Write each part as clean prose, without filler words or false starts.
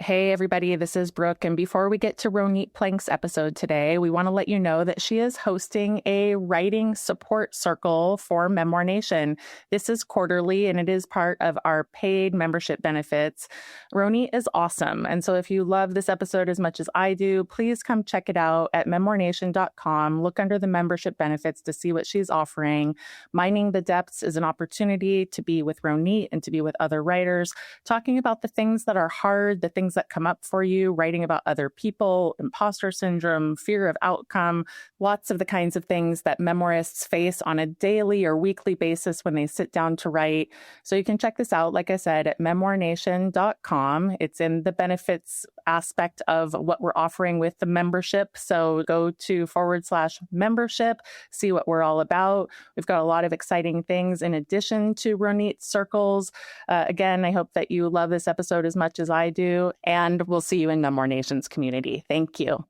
Hey, everybody, this is Brooke. And before we get to Ronit Plank's episode today, we want to let you know that she is hosting a writing support circle for Memoir Nation. This is quarterly, and it is part of our paid membership benefits. Ronit is awesome. And so if you love this episode as much as I do, please come check it out at memoirnation.com. Look under the membership benefits to see what she's offering. Mining the Depths is an opportunity to be with Ronit and to be with other writers, talking about the things that are hard, the things that come up for you, writing about other people, imposter syndrome, fear of outcome, lots of the kinds of things that memoirists face on a daily or weekly basis when they sit down to write. So you can check this out, like I said, at memoirnation.com. It's in the benefits aspect of what we're offering with the membership. So go to /membership, see what we're all about. We've got a lot of exciting things in addition to Ronit's circles. Again, I hope that you love this episode as much as I do, and we'll see you in Memoir Nation's community. Thank you.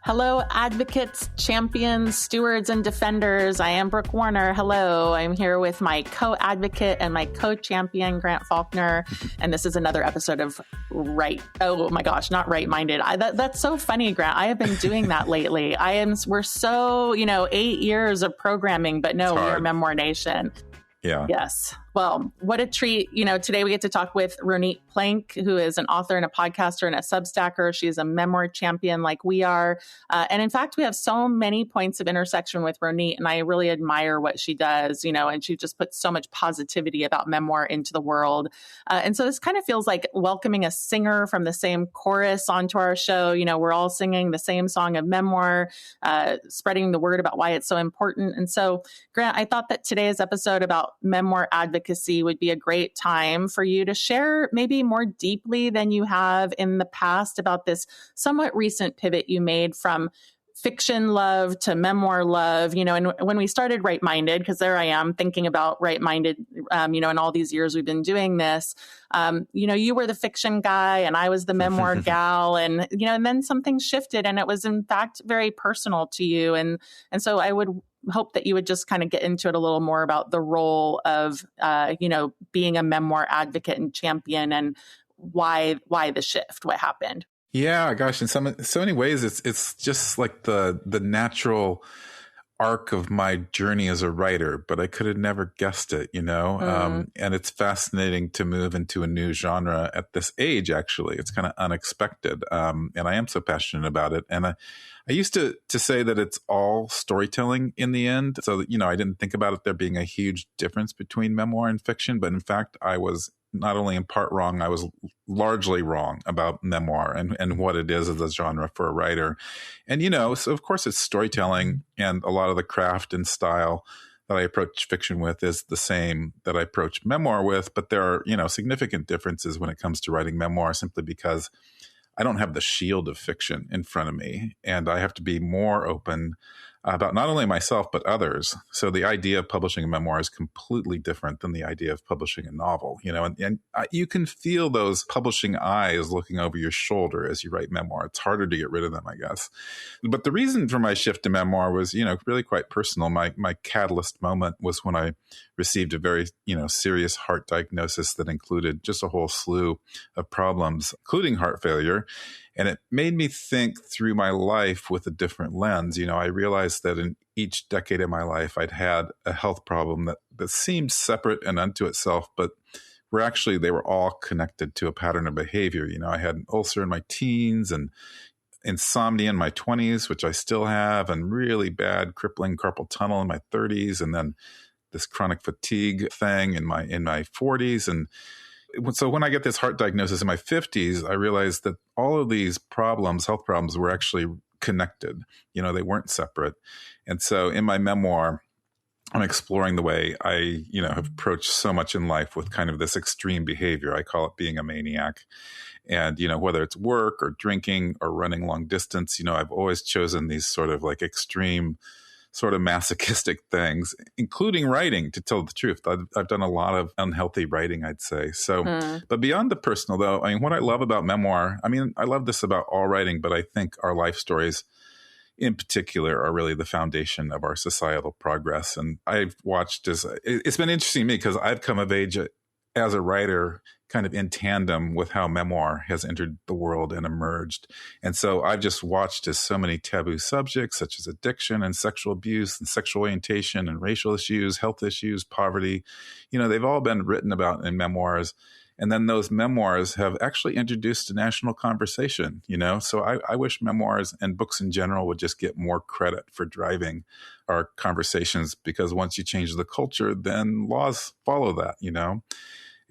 Hello, advocates, champions, stewards, and defenders. I am Brooke Warner. Hello. I'm here with my co-advocate and my co-champion, Grant Faulkner. And this is another episode of not Right-Minded. That's so funny, Grant. I have been doing that lately. We're so, 8 years of programming, but no, we are Memoir Nation. Yeah. Yes. Well, what a treat. Today we get to talk with Ronit Plank, who is an author and a podcaster and a Substacker. She is a memoir champion like we are. And in fact, we have so many points of intersection with Ronit, and I really admire what she does, and she just puts so much positivity about memoir into the world. And so this kind of feels like welcoming a singer from the same chorus onto our show. We're all singing the same song of memoir, spreading the word about why it's so important. And so, Grant, I thought that today's episode about memoir advocacy would be a great time for you to share maybe more deeply than you have in the past about this somewhat recent pivot you made from fiction love to memoir love, and when we started Right-Minded, because there I am thinking about Right-Minded, in all these years we've been doing this, you were the fiction guy and I was the memoir gal, and then something shifted and it was in fact very personal to you. And so I would hope that you would just kind of get into it a little more about the role of, being a memoir advocate and champion, and why the shift, what happened. Yeah, gosh, in so many ways, it's just like the natural arc of my journey as a writer, but I could have never guessed it, and it's fascinating to move into a new genre at this age, actually. It's kind of unexpected, and I am so passionate about it. And I used to say that it's all storytelling in the end, so that, I didn't think about it there being a huge difference between memoir and fiction, but in fact, I was not only in part wrong, I was largely wrong about memoir and what it is as a genre for a writer. And, so of course it's storytelling, and a lot of the craft and style that I approach fiction with is the same that I approach memoir with, but there are, significant differences when it comes to writing memoir, simply because I don't have the shield of fiction in front of me, and I have to be more open about not only myself, but others. So the idea of publishing a memoir is completely different than the idea of publishing a novel, and you can feel those publishing eyes looking over your shoulder as you write memoir. It's harder to get rid of them, I guess. But the reason for my shift to memoir was, really quite personal. My catalyst moment was when I received a very, serious heart diagnosis that included just a whole slew of problems, including heart failure. And it made me think through my life with a different lens. I realized that in each decade of my life, I'd had a health problem that seemed separate and unto itself, but they were all connected to a pattern of behavior. I had an ulcer in my teens and insomnia in my 20s, which I still have, and really bad crippling carpal tunnel in my 30s, and then this chronic fatigue thing in my 40s. And so when I get this heart diagnosis in my 50s, I realized that all of these problems, health problems, were actually connected. They weren't separate. And so in my memoir, I'm exploring the way I, have approached so much in life with kind of this extreme behavior. I call it being a maniac. And, whether it's work or drinking or running long distance, I've always chosen these sort of like extreme sort of masochistic things, including writing, to tell the truth. I've done a lot of unhealthy writing, I'd say. So, but beyond the personal, though, what I love about memoir, I love this about all writing, but I think our life stories in particular are really the foundation of our societal progress. And I've watched it's been interesting to me because I've come of age as a writer kind of in tandem with how memoir has entered the world and emerged. And so I've just watched as so many taboo subjects such as addiction and sexual abuse and sexual orientation and racial issues, health issues, poverty, they've all been written about in memoirs. And then those memoirs have actually introduced a national conversation, So I wish memoirs and books in general would just get more credit for driving our conversations, because once you change the culture, then laws follow that,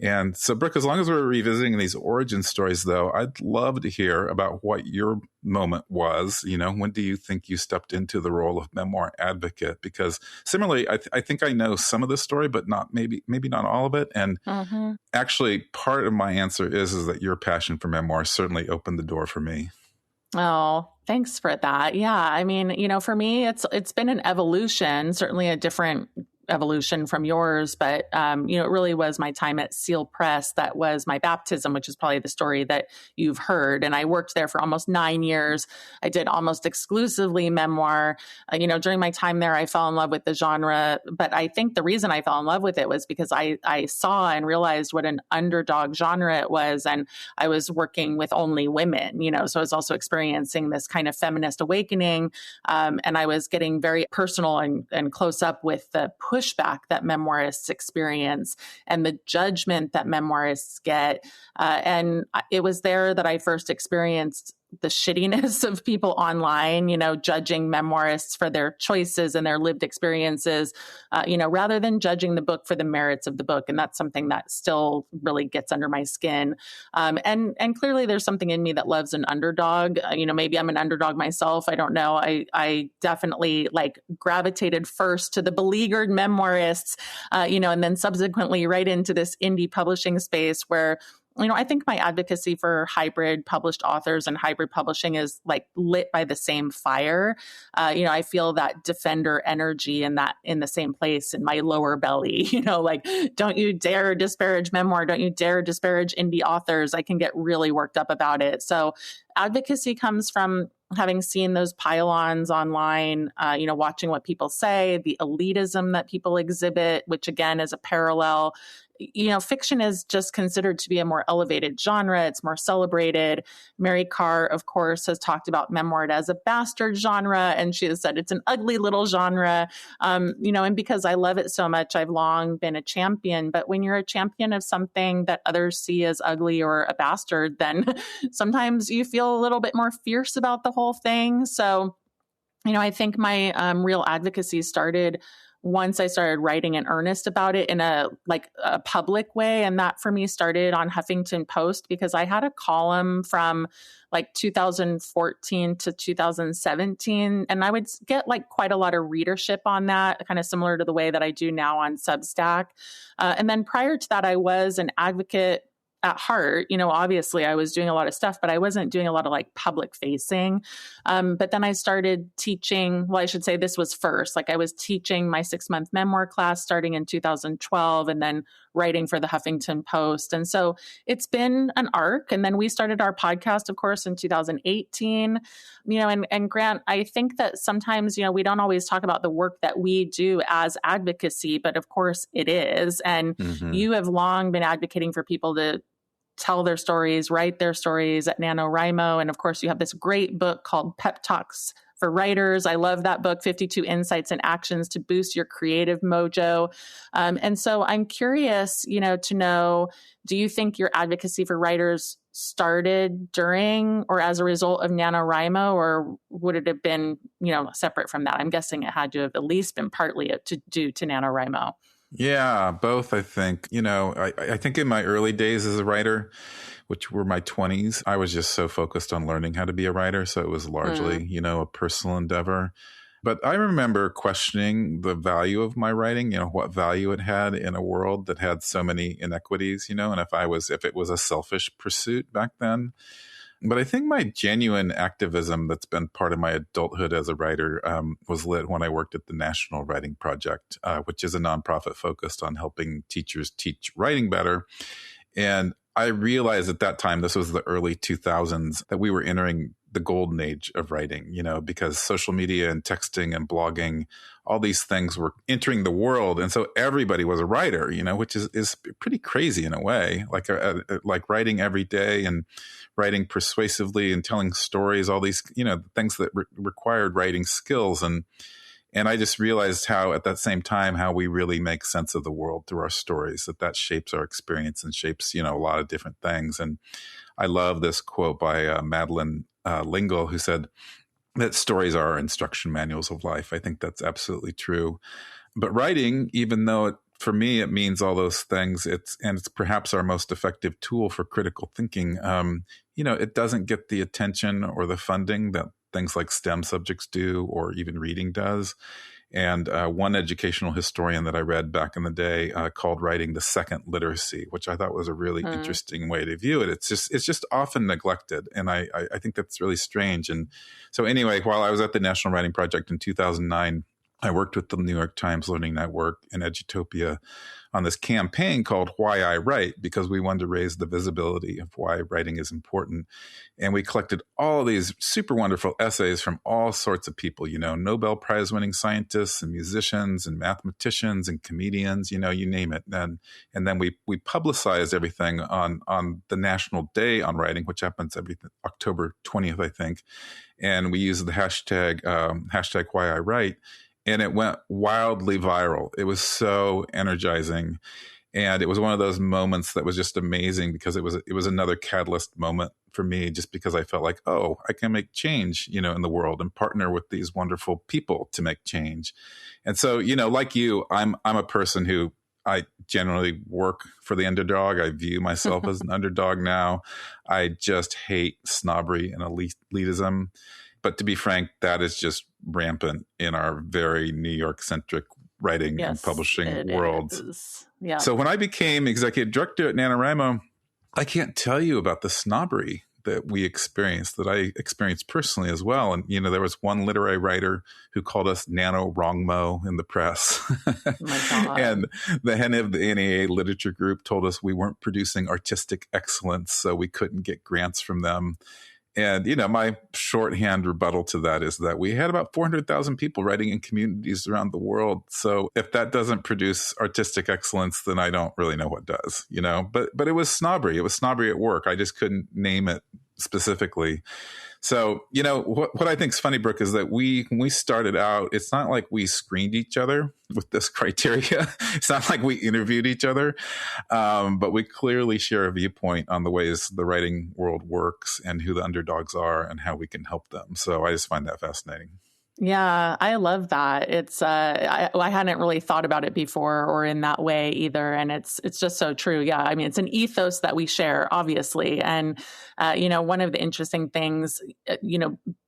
And so, Brooke, as long as we're revisiting these origin stories, though, I'd love to hear about what your moment was. When do you think you stepped into the role of memoir advocate? Because similarly, I think I know some of the story, but maybe not all of it. And actually, part of my answer is that your passion for memoir certainly opened the door for me. Oh, thanks for that. Yeah. I mean, for me, it's been an evolution, certainly a different evolution from yours, but it really was my time at Seal Press that was my baptism, which is probably the story that you've heard. And I worked there for almost 9 years. I did almost exclusively memoir. During my time there, I fell in love with the genre, but I think the reason I fell in love with it was because I saw and realized what an underdog genre it was, and I was working with only women. So I was also experiencing this kind of feminist awakening, and I was getting very personal and close up with the pushback that memoirists experience and the judgment that memoirists get. And it was there that I first experienced the shittiness of people online, judging memoirists for their choices and their lived experiences, rather than judging the book for the merits of the book. And that's something that still really gets under my skin. And clearly there's something in me that loves an underdog. Maybe I'm an underdog myself. I don't know. I definitely gravitated first to the beleaguered memoirists, and then subsequently right into this indie publishing space where I think my advocacy for hybrid published authors and hybrid publishing is lit by the same fire. I feel that defender energy in the same place in my lower belly, don't you dare disparage memoir. Don't you dare disparage indie authors. I can get really worked up about it. So advocacy comes from having seen those pylons online, watching what people say, the elitism that people exhibit, which again is a parallel. Fiction is just considered to be a more elevated genre. It's more celebrated. Mary Karr, of course, has talked about memoir as a bastard genre, and she has said it's an ugly little genre. And because I love it so much, I've long been a champion. But when you're a champion of something that others see as ugly or a bastard, then sometimes you feel a little bit more fierce about the whole thing. So, I think my real advocacy started once I started writing in earnest about it in a public way. And that for me started on Huffington Post, because I had a column from 2014 to 2017. And I would get quite a lot of readership on that, kind of similar to the way that I do now on Substack. And then prior to that, I was an advocate at heart. Obviously I was doing a lot of stuff, but I wasn't doing a lot of public facing. But then I started teaching, I should say this was first, I was teaching my 6-month memoir class starting in 2012 and then writing for the Huffington Post. And so it's been an arc. And then we started our podcast, of course, in 2018, and Grant, I think that sometimes, we don't always talk about the work that we do as advocacy, but of course it is. And you have long been advocating for people to tell their stories, write their stories at NaNoWriMo. And of course, you have this great book called Pep Talks for Writers. I love that book, 52 Insights and Actions to Boost Your Creative Mojo. And so I'm curious, to know, do you think your advocacy for writers started during or as a result of NaNoWriMo, or would it have been, separate from that? I'm guessing it had to have at least been partly due to NaNoWriMo. Yeah, both, I think. I think in my early days as a writer, which were my 20s, I was just so focused on learning how to be a writer. So it was largely, a personal endeavor. But I remember questioning the value of my writing, what value it had in a world that had so many inequities, and if it was a selfish pursuit back then. But I think my genuine activism that's been part of my adulthood as a writer was lit when I worked at the National Writing Project, which is a nonprofit focused on helping teachers teach writing better. And I realized at that time, this was the early 2000s, that we were entering the golden age of writing, because social media and texting and blogging, all these things were entering the world. And so everybody was a writer, which is pretty crazy in a way, like writing every day and writing persuasively and telling stories, all these, things that required writing skills. And I just realized how, at that same time, how we really make sense of the world through our stories, that shapes our experience and shapes, a lot of different things. And I love this quote by Madeline L'Engle, who said that stories are our instruction manuals of life. I think that's absolutely true. But writing, even though for me, it means all those things, it's perhaps our most effective tool for critical thinking. It doesn't get the attention or the funding that things like STEM subjects do, or even reading does. And one educational historian that I read back in the day called writing the second literacy, which I thought was a really interesting way to view it. It's just often neglected. And I think that's really strange. And so anyway, while I was at the National Writing Project in 2009, I worked with the New York Times Learning Network and Edutopia on this campaign called Why I Write, because we wanted to raise the visibility of why writing is important. And we collected all these super wonderful essays from all sorts of people, Nobel Prize winning scientists and musicians and mathematicians and comedians, you name it. And then we publicized everything on the National Day on Writing, which happens every October 20th, I think. And we used the hashtag Why I Write. And it went wildly viral. It was so energizing. And it was one of those moments that was just amazing, because it was another catalyst moment for me, just because I felt like, oh, I can make change, in the world and partner with these wonderful people to make change. And so, like you, I'm a person who, I generally work for the underdog. I view myself as an underdog now. I just hate snobbery and elitism. But to be frank, that is just rampant in our very New York-centric writing and publishing world. Yeah. So when I became executive director at NaNoWriMo, I can't tell you about the snobbery that we experienced, that I experienced personally as well. And, there was one literary writer who called us NaNoWrongmo in the press. Oh my God. And the head of the NAA literature group told us we weren't producing artistic excellence, so we couldn't get grants from them. And, my shorthand rebuttal to that is that we had about 400,000 people writing in communities around the world. So if that doesn't produce artistic excellence, then I don't really know what does, But it was snobbery. It was snobbery at work. I just couldn't name it specifically. So, what I think is funny, Brooke, is that when we started out, it's not like we screened each other with this criteria. It's not like we interviewed each other, but we clearly share a viewpoint on the ways the writing world works and who the underdogs are and how we can help them. So I just find that fascinating. Yeah, I love that. It's I hadn't really thought about it before or in that way either, and it's just so true. Yeah, I mean, it's an ethos that we share, obviously, and one of the interesting things,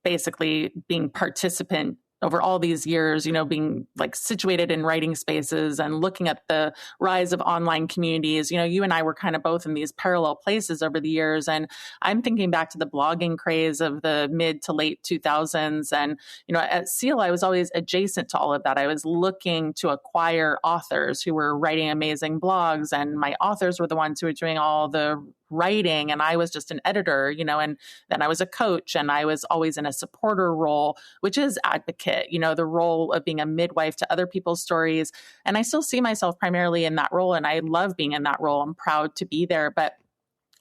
basically being participant over all these years, being like situated in writing spaces and looking at the rise of online communities, you and I were kind of both in these parallel places over the years. And I'm thinking back to the blogging craze of the mid to late 2000s. And, at Seal, I was always adjacent to all of that. I was looking to acquire authors who were writing amazing blogs, and my authors were the ones who were doing all the writing, and I was just an editor, and then I was a coach, and I was always in a supporter role, which is advocate, the role of being a midwife to other people's stories. And I still see myself primarily in that role, and I love being in that role. I'm proud to be there. But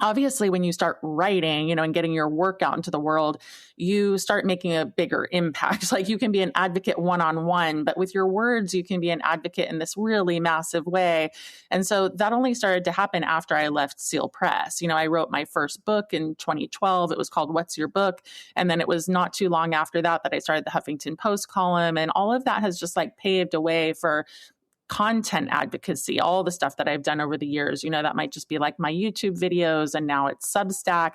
obviously, when you start writing, and getting your work out into the world, you start making a bigger impact. Like, you can be an advocate one-on-one, but with your words, you can be an advocate in this really massive way. And so that only started to happen after I left Seal Press. I wrote my first book in 2012. It was called What's Your Book? And then it was not too long after that I started the Huffington Post column. And all of that has just paved a way for content advocacy, all the stuff that I've done over the years. That might just be like my YouTube videos, and now it's Substack.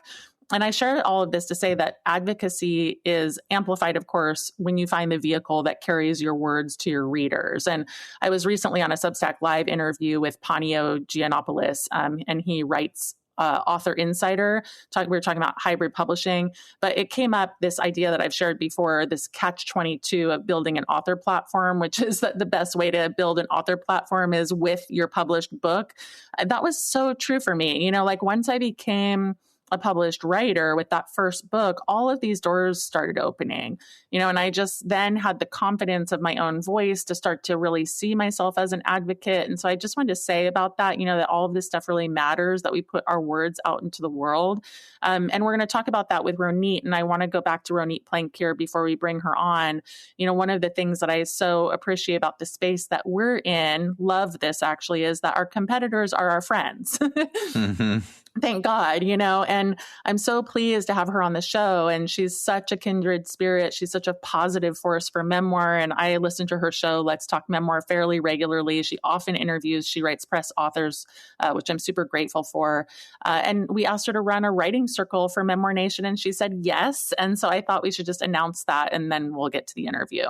And I share all of this to say that advocacy is amplified, of course, when you find the vehicle that carries your words to your readers. And I was recently on a Substack Live interview with Panio Giannopoulos, and he writes Author Insider. We were talking about hybrid publishing, but it came up, this idea that I've shared before, this catch-22 of building an author platform, which is that the best way to build an author platform is with your published book. That was so true for me. Once I became a published writer with that first book, all of these doors started opening, and I just then had the confidence of my own voice to start to really see myself as an advocate. And so I just wanted to say about that, that all of this stuff really matters, that we put our words out into the world. And we're going to talk about that with Ronit. And I want to go back to Ronit Plank here before we bring her on. One of the things that I so appreciate about the space that we're in, love this actually, is that our competitors are our friends. Mm-hmm. Thank God, and I'm so pleased to have her on the show. And she's such a kindred spirit. She's such a positive force for memoir. And I listen to her show, Let's Talk Memoir, fairly regularly. She often interviews. She writes press authors, which I'm super grateful for. And we asked her to run a writing circle for Memoir Nation, and she said yes. And so I thought we should just announce that, and then we'll get to the interview.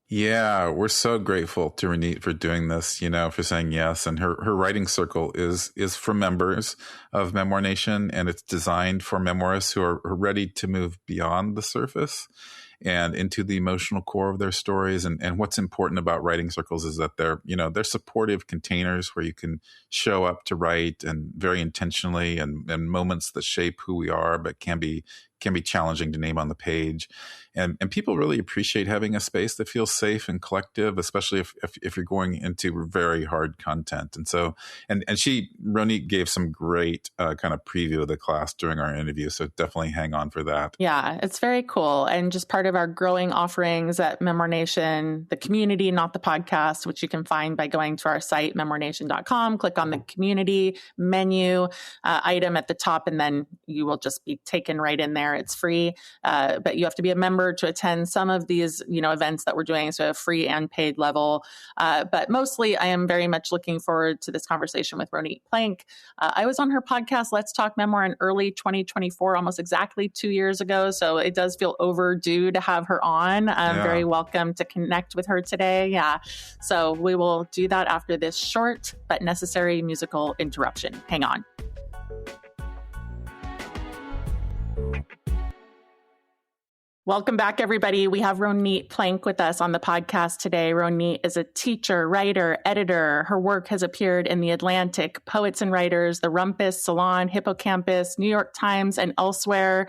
Yeah, we're so grateful to Ronit for doing this, for saying yes. And her writing circle is for members of Memoir Nation, and it's designed for memoirists who are ready to move beyond the surface and into the emotional core of their stories. And what's important about writing circles is that they're supportive containers where you can show up to write, and very intentionally, and moments that shape who we are, but can be challenging to name on the page. And people really appreciate having a space that feels safe and collective, especially if you're going into very hard content. And so, and Ronit gave some great kind of preview of the class during our interview. So definitely hang on for that. Yeah, it's very cool. And just part of our growing offerings at Memoir Nation, the community, not the podcast, which you can find by going to our site, memoirnation.com, click on the community menu item at the top, and then you will just be taken right in there. It's free, but you have to be a member to attend some of these, events that we're doing. So a free and paid level. But mostly I am very much looking forward to this conversation with Ronit Plank. I was on her podcast, Let's Talk Memoir, in early 2024, almost exactly 2 years ago. So it does feel overdue to have her on. I'm very welcome to connect with her today. Yeah. So we will do that after this short but necessary musical interruption. Hang on. Welcome back, everybody. We have Ronit Plank with us on the podcast today. Ronit is a teacher, writer, editor. Her work has appeared in The Atlantic, Poets and Writers, The Rumpus, Salon, Hippocampus, New York Times, and elsewhere.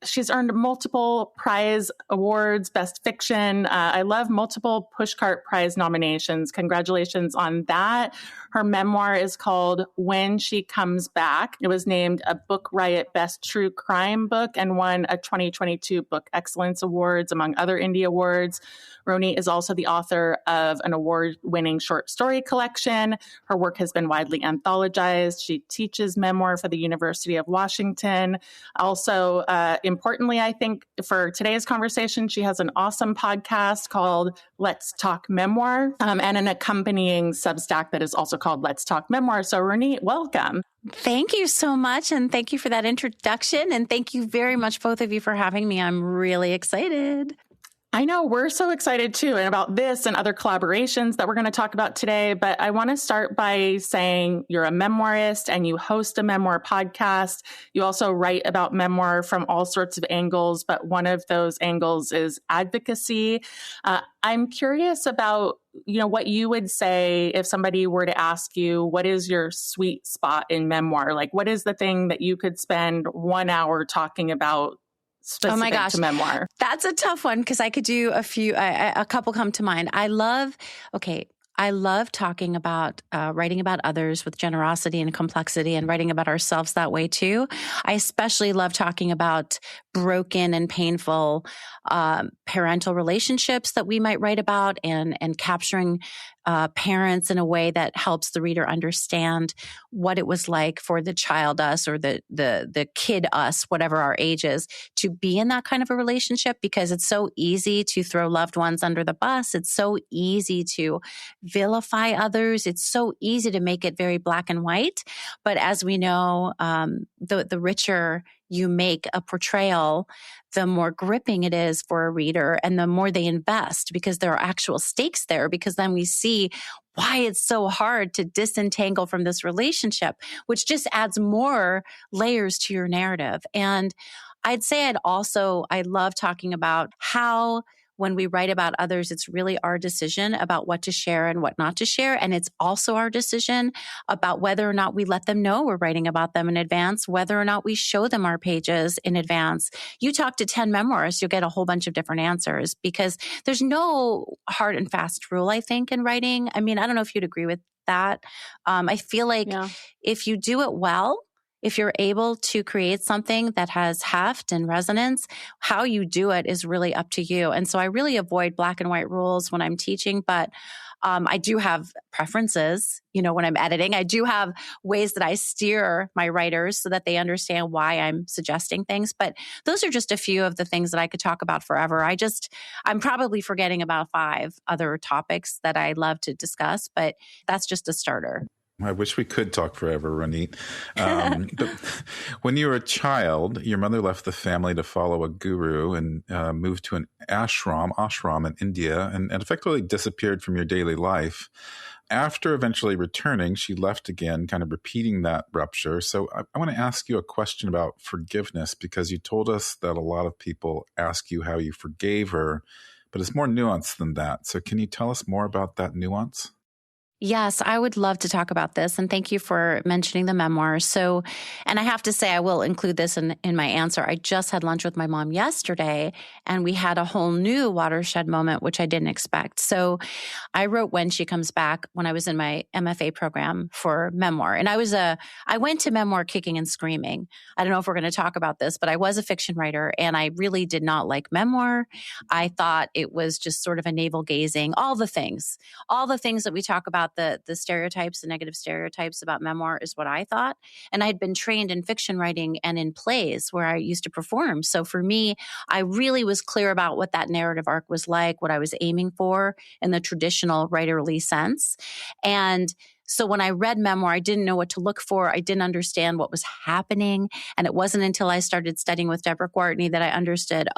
She's earned multiple prize awards, Best Fiction. I love multiple Pushcart Prize nominations. Congratulations on that. Her memoir is called When She Comes Back. It was named a Book Riot Best True Crime Book and won a 2022 Book Excellence Awards, among other indie awards. Ronit is also the author of an award-winning short story collection. Her work has been widely anthologized. She teaches memoir for the University of Washington. Also, importantly, I think for today's conversation, she has an awesome podcast called Let's Talk Memoir, and an accompanying Substack that is also called Let's Talk Memoir. So Ronit, welcome. Thank you so much. And thank you for that introduction. And thank you very much, both of you, for having me. I'm really excited. I know, we're so excited too, and about this and other collaborations that we're going to talk about today. But I want to start by saying you're a memoirist and you host a memoir podcast. You also write about memoir from all sorts of angles, but one of those angles is advocacy. I'm curious about, what you would say if somebody were to ask you, what is your sweet spot in memoir? Like, what is the thing that you could spend 1 hour talking about specific to memoir? That's a tough one because I could do a couple come to mind. I love talking about writing about others with generosity and complexity, and writing about ourselves that way too. I especially love talking about broken and painful parental relationships that we might write about, and capturing parents in a way that helps the reader understand what it was like for the child us, or the kid us, whatever our age is, to be in that kind of a relationship, because it's so easy to throw loved ones under the bus. It's so easy to vilify others. It's so easy to make it very black and white. But as we know, the richer you make a portrayal, the more gripping it is for a reader, and the more they invest, because there are actual stakes there, because then we see why it's so hard to disentangle from this relationship, which just adds more layers to your narrative. And I'd say I love talking about how when we write about others, it's really our decision about what to share and what not to share. And it's also our decision about whether or not we let them know we're writing about them in advance, whether or not we show them our pages in advance. You talk to 10 memoirists, you'll get a whole bunch of different answers because there's no hard and fast rule, I think, in writing. I mean, I don't know if you'd agree with that. I feel like if you do it well, if you're able to create something that has heft and resonance, how you do it is really up to you. And so I really avoid black and white rules when I'm teaching, but I do have preferences, when I'm editing. I do have ways that I steer my writers so that they understand why I'm suggesting things. But those are just a few of the things that I could talk about forever. I'm probably forgetting about 5 other topics that I love to discuss, but that's just a starter. I wish we could talk forever, Ronit. But when you were a child, your mother left the family to follow a guru and moved to an ashram in India, and effectively disappeared from your daily life. After eventually returning, she left again, kind of repeating that rupture. So I want to ask you a question about forgiveness, because you told us that a lot of people ask you how you forgave her, but it's more nuanced than that. So can you tell us more about that nuance? Yes, I would love to talk about this. And thank you for mentioning the memoir. So, and I have to say, I will include this in my answer. I just had lunch with my mom yesterday, and we had a whole new watershed moment, which I didn't expect. So I wrote When She Comes Back when I was in my MFA program for memoir. And I went to memoir kicking and screaming. I don't know if we're going to talk about this, but I was a fiction writer, and I really did not like memoir. I thought it was just sort of a navel gazing, all the things that we talk about, the stereotypes, the negative stereotypes about memoir is what I thought. And I had been trained in fiction writing and in plays where I used to perform. So for me, I really was clear about what that narrative arc was like, what I was aiming for in the traditional writerly sense. And so when I read memoir, I didn't know what to look for. I didn't understand what was happening. And it wasn't until I started studying with Deborah Gwartney that I understood,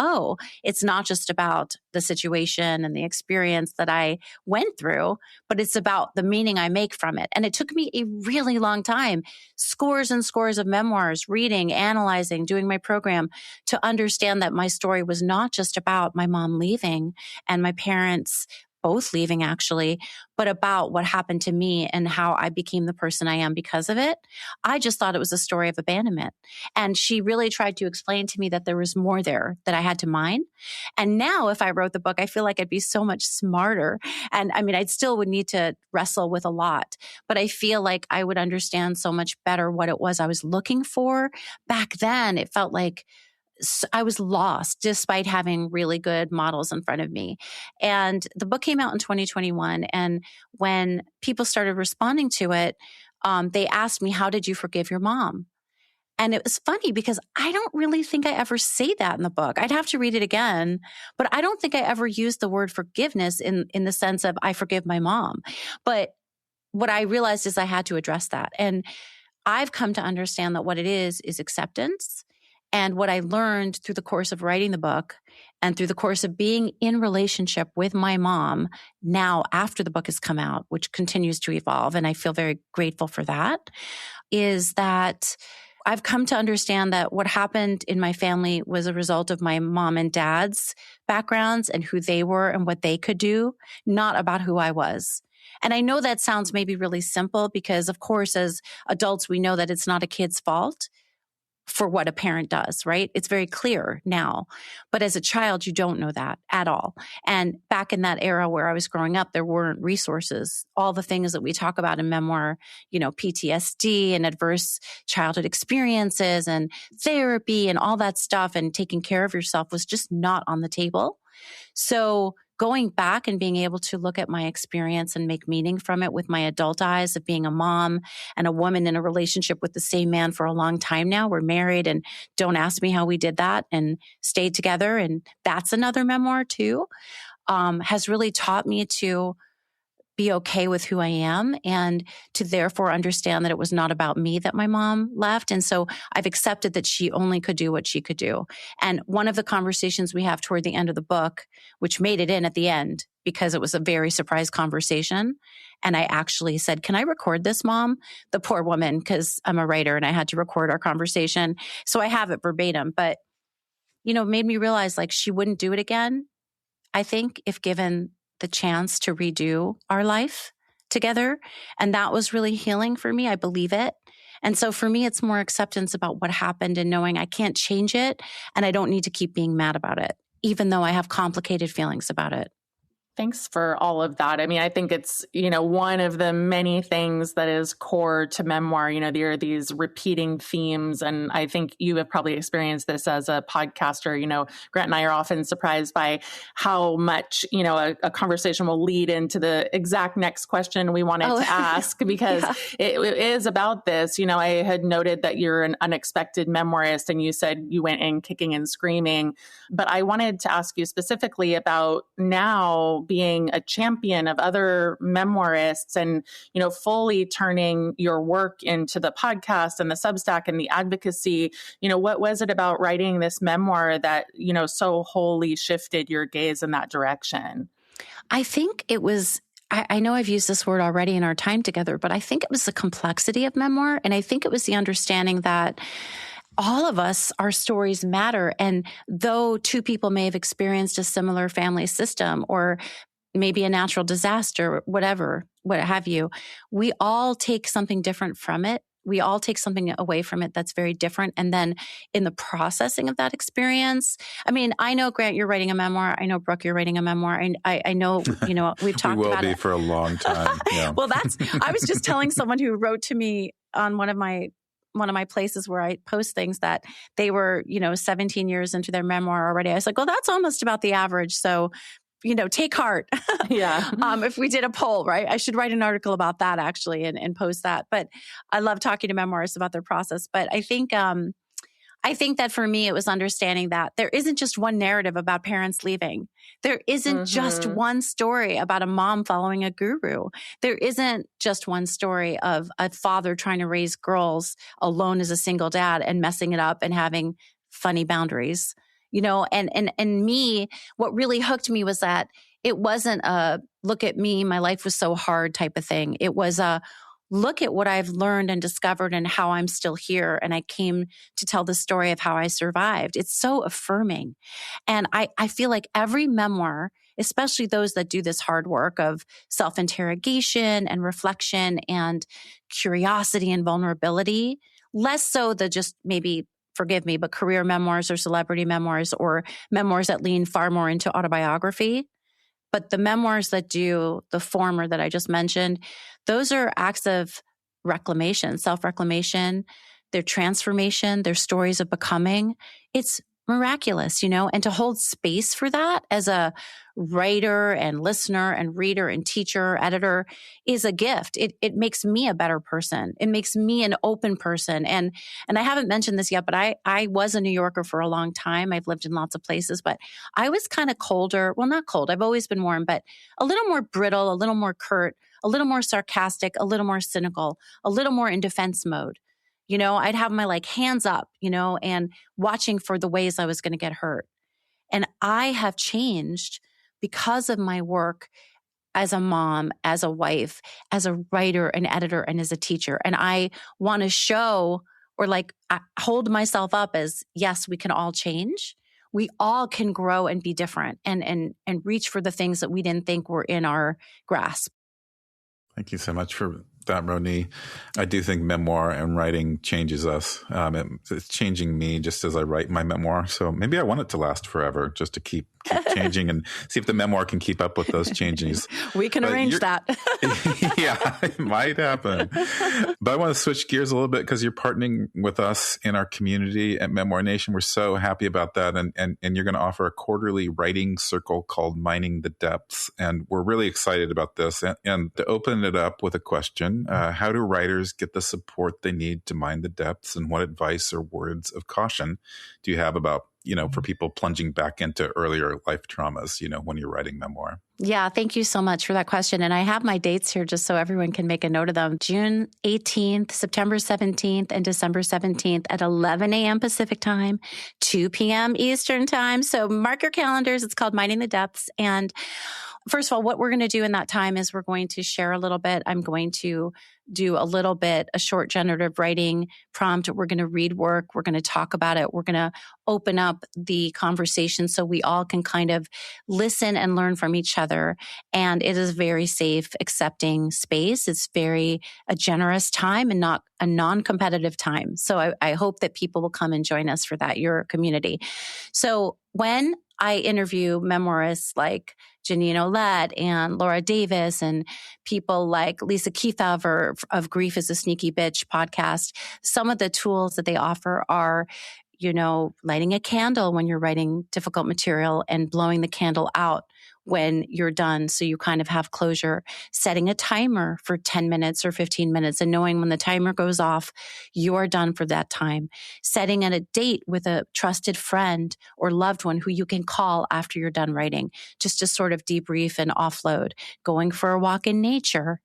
it's not just about the situation and the experience that I went through, but it's about the meaning I make from it. And it took me a really long time, scores and scores of memoirs, reading, analyzing, doing my program to understand that my story was not just about my mom leaving and my parents both leaving actually, but about what happened to me and how I became the person I am because of it. I just thought it was a story of abandonment. And she really tried to explain to me that there was more there that I had to mine. And now if I wrote the book, I feel like I'd be so much smarter. And I mean, I still would need to wrestle with a lot, but I feel like I would understand so much better what it was I was looking for. Back then, it felt like I was lost despite having really good models in front of me. And the book came out in 2021. And when people started responding to it, they asked me, how did you forgive your mom? And it was funny because I don't really think I ever say that in the book. I'd have to read it again, but I don't think I ever used the word forgiveness in the sense of I forgive my mom. But what I realized is I had to address that. And I've come to understand that what it is acceptance. And what I learned through the course of writing the book and through the course of being in relationship with my mom now after the book has come out, which continues to evolve, and I feel very grateful for that, is that I've come to understand that what happened in my family was a result of my mom and dad's backgrounds and who they were and what they could do, not about who I was. And I know that sounds maybe really simple because, of course, as adults, we know that it's not a kid's fault for what a parent does, right? It's very clear now. But as a child, you don't know that at all. And back in that era where I was growing up, there weren't resources. All the things that we talk about in memoir, PTSD and adverse childhood experiences and therapy and all that stuff and taking care of yourself was just not on the table. So going back and being able to look at my experience and make meaning from it with my adult eyes of being a mom and a woman in a relationship with the same man for a long time now. We're married, and don't ask me how we did that and stayed together. And that's another memoir too, has really taught me to be okay with who I am and to therefore understand that it was not about me that my mom left. And so I've accepted that she only could do what she could do. And one of the conversations we have toward the end of the book, which made it in at the end because it was a very surprise conversation. And I actually said, can I record this, Mom? The poor woman, because I'm a writer and I had to record our conversation. So I have it verbatim, but, it made me realize like she wouldn't do it again. I think, if given the chance to redo our life together. And that was really healing for me. I believe it. And so for me, it's more acceptance about what happened and knowing I can't change it and I don't need to keep being mad about it, even though I have complicated feelings about it. Thanks for all of that. I mean, I think it's, one of the many things that is core to memoir. There are these repeating themes. And I think you have probably experienced this as a podcaster. Grant and I are often surprised by how much, a conversation will lead into the exact next question we wanted to ask, because it is about this. I had noted that you're an unexpected memoirist and you said you went in kicking and screaming. But I wanted to ask you specifically about now being a champion of other memoirists and, fully turning your work into the podcast and the Substack and the advocacy. What was it about writing this memoir that, so wholly shifted your gaze in that direction? I think it was, I know I've used this word already in our time together, but I think it was the complexity of memoir. And I think it was the understanding that all of us, our stories matter. And though two people may have experienced a similar family system or maybe a natural disaster, whatever, what have you, we all take something different from it. We all take something away from it that's very different. And then in the processing of that experience, I mean, I know, Grant, you're writing a memoir. I know, Brooke, you're writing a memoir. And I know, we've talked about it. We will be for a long time. Yeah. Well, I was just telling someone who wrote to me on one of my places where I post things that they were, 17 years into their memoir already. I was like, well, that's almost about the average. So, take heart. Yeah. If we did a poll, right? I should write an article about that actually and post that. But I love talking to memoirists about their process. But I think that for me, it was understanding that there isn't just one narrative about parents leaving. There isn't just one story about a mom following a guru. There isn't just one story of a father trying to raise girls alone as a single dad and messing it up and having funny boundaries. And me, what really hooked me was that it wasn't a look at me, my life was so hard type of thing. It was a look at what I've learned and discovered and how I'm still here. And I came to tell the story of how I survived. It's so affirming. And I feel like every memoir, especially those that do this hard work of self-interrogation and reflection and curiosity and vulnerability, less so the just maybe, forgive me, but career memoirs or celebrity memoirs or memoirs that lean far more into autobiography. But the memoirs that do the former that I just mentioned, those are acts of reclamation, self-reclamation, their transformation, their stories of becoming. It's miraculous, and to hold space for that as a writer and listener and reader and teacher, editor is a gift. It makes me a better person. It makes me an open person. And I haven't mentioned this yet, but I was a New Yorker for a long time. I've lived in lots of places, but I was kind of colder. Well, not cold. I've always been warm, but a little more brittle, a little more curt, a little more sarcastic, a little more cynical, a little more in defense mode. I'd have my hands up, and watching for the ways I was going to get hurt. And I have changed because of my work as a mom, as a wife, as a writer, an editor, and as a teacher. And I want to show or I hold myself up as, yes, we can all change. We all can grow and be different and reach for the things that we didn't think were in our grasp. Thank you so much for that, Ronit. I do think memoir and writing changes us. It's changing me just as I write my memoir. So maybe I want it to last forever, just to keep changing and see if the memoir can keep up with those changes. We can arrange that. Yeah, it might happen. But I want to switch gears a little bit because you're partnering with us in our community at Memoir Nation. We're so happy about that. And you're going to offer a quarterly writing circle called Mining the Depths. And we're really excited about this. And to open it up with a question, how do writers get the support they need to mine the depths? And what advice or words of caution do you have about, for people plunging back into earlier life traumas, when you're writing memoir? Yeah, thank you so much for that question. And I have my dates here just so everyone can make a note of them. June 18th, September 17th, and December 17th at 11 a.m. Pacific time, 2 p.m. Eastern time. So mark your calendars. It's called Mining the Depths. And first of all, what we're going to do in that time is we're going to share a little bit. I'm going to do a little bit, a short generative writing prompt. We're going to read work. We're going to talk about it. We're going to open up the conversation so we all can kind of listen and learn from each other. And it is a very safe, accepting space. It's very a generous time and not a non-competitive time. So I hope that people will come and join us for that, your community. So when I interview memoirists like Janine Olette and Laura Davis and people like Lisa Kefauver of Grief is a Sneaky Bitch podcast, some of the tools that they offer are, lighting a candle when you're writing difficult material and blowing the candle out when you're done. So you kind of have closure, setting a timer for 10 minutes or 15 minutes and knowing when the timer goes off, you're done for that time. Setting a date with a trusted friend or loved one who you can call after you're done writing, just to sort of debrief and offload. Going for a walk in nature.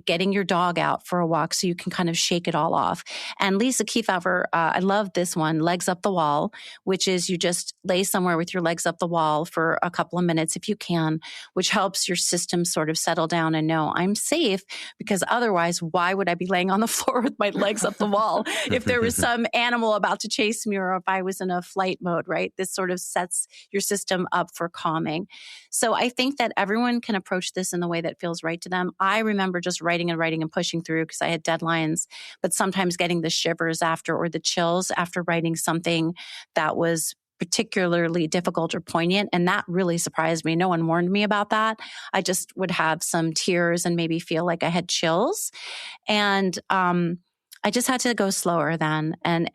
Getting your dog out for a walk so you can kind of shake it all off. And Lisa Kefauver, I love this one, legs up the wall, which is you just lay somewhere with your legs up the wall for a couple of minutes if you can, which helps your system sort of settle down and know I'm safe, because otherwise, why would I be laying on the floor with my legs up the wall if there was some animal about to chase me or if I was in a flight mode, right? This sort of sets your system up for calming. So I think that everyone can approach this in the way that feels right to them. I remember just writing and pushing through because I had deadlines, but sometimes getting the shivers after or the chills after writing something that was particularly difficult or poignant. And that really surprised me. No one warned me about that. I just would have some tears and maybe feel like I had chills. And I just had to go slower then. And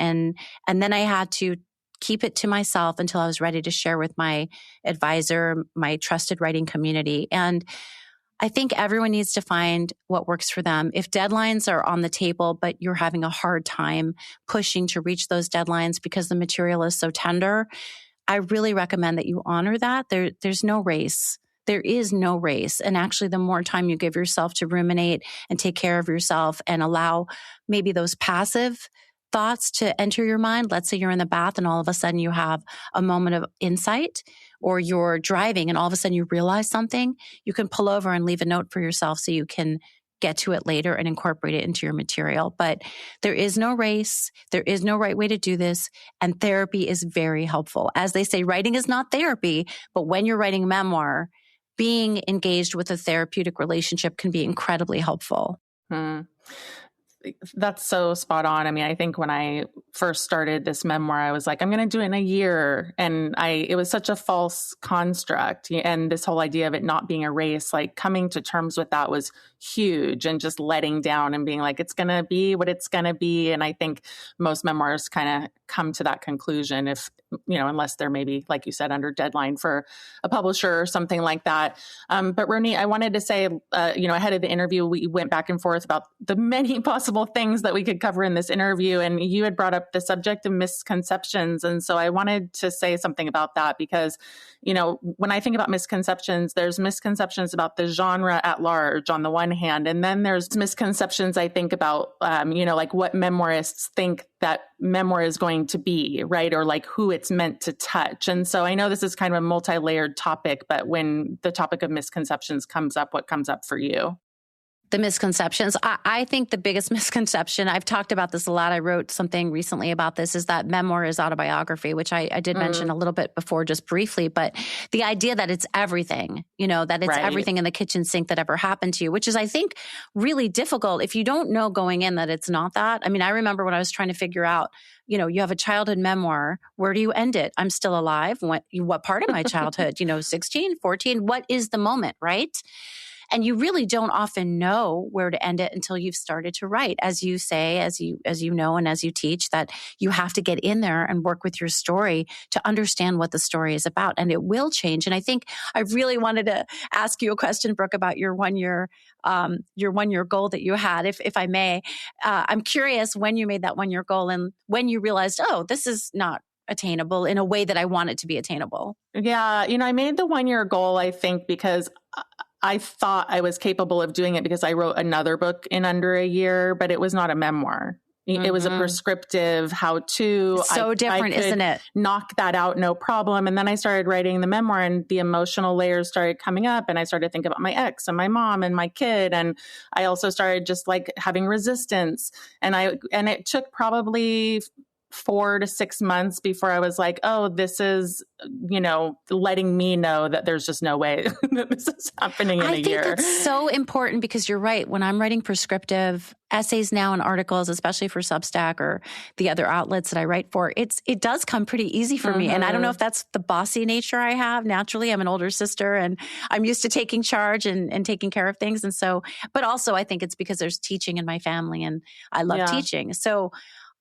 then I had to keep it to myself until I was ready to share with my advisor, my trusted writing community. And I think everyone needs to find what works for them. If deadlines are on the table, but you're having a hard time pushing to reach those deadlines because the material is so tender, I really recommend that you honor that. There's no race. There is no race. And actually, the more time you give yourself to ruminate and take care of yourself and allow maybe those passive thoughts to enter your mind. Let's say you're in the bath and all of a sudden you have a moment of insight, or you're driving and all of a sudden you realize something. You can pull over and leave a note for yourself so you can get to it later and incorporate it into your material. But there is no race. There is no right way to do this. And therapy is very helpful. As they say, writing is not therapy, but when you're writing memoir, being engaged with a therapeutic relationship can be incredibly helpful. That's so spot on. I mean, I think when I first started this memoir, I was like, I'm going to do it in a year. And it was such a false construct. And this whole idea of it not being a race, like coming to terms with that was huge, and just letting down and being like, it's going to be what it's going to be. And I think most memoirs kind of come to that conclusion if, unless they're maybe, like you said, under deadline for a publisher or something like that. But Ronit, I wanted to say, ahead of the interview, we went back and forth about the many possible things that we could cover in this interview. And you had brought up the subject of misconceptions. And so I wanted to say something about that because, when I think about misconceptions, there's misconceptions about the genre at large on the one hand. And then there's misconceptions I think about, like what memoirists think that memoir is going to be, right? Or like who it's meant to touch. And so I know this is kind of a multi-layered topic, but when the topic of misconceptions comes up, what comes up for you? The misconceptions. I think the biggest misconception, I've talked about this a lot. I wrote something recently about this, is that memoir is autobiography, which I did mention a little bit before, just briefly. But the idea that it's everything, that it's everything in the kitchen sink that ever happened to you, which is, I think, really difficult if you don't know going in that it's not that. I mean, I remember when I was trying to figure out, you have a childhood memoir. Where do you end it? I'm still alive. What part of my childhood? 16, 14? What is the moment, right? And you really don't often know where to end it until you've started to write. As you say, as you know, and as you teach, that you have to get in there and work with your story to understand what the story is about. And it will change. And I think I really wanted to ask you a question, Brooke, about your 1 year goal that you had, if I may. I'm curious when you made that 1 year goal and when you realized, oh, this is not attainable in a way that I want it to be attainable. Yeah. I made the 1 year goal, I think, because I thought I was capable of doing it because I wrote another book in under a year, but it was not a memoir. It was a prescriptive how-to. It's so different, isn't it? Knock that out, no problem. And then I started writing the memoir, and the emotional layers started coming up, and I started to think about my ex and my mom and my kid. And I also started just like having resistance. And it took probably 4 to 6 months before I was like, oh, this is, letting me know that there's just no way that this is happening in a year. I think it's so important because you're right. When I'm writing prescriptive essays now and articles, especially for Substack or the other outlets that I write for, it does come pretty easy for me. And I don't know if that's the bossy nature I have. Naturally, I'm an older sister and I'm used to taking charge and taking care of things. And so, but also I think it's because there's teaching in my family and I love teaching. So,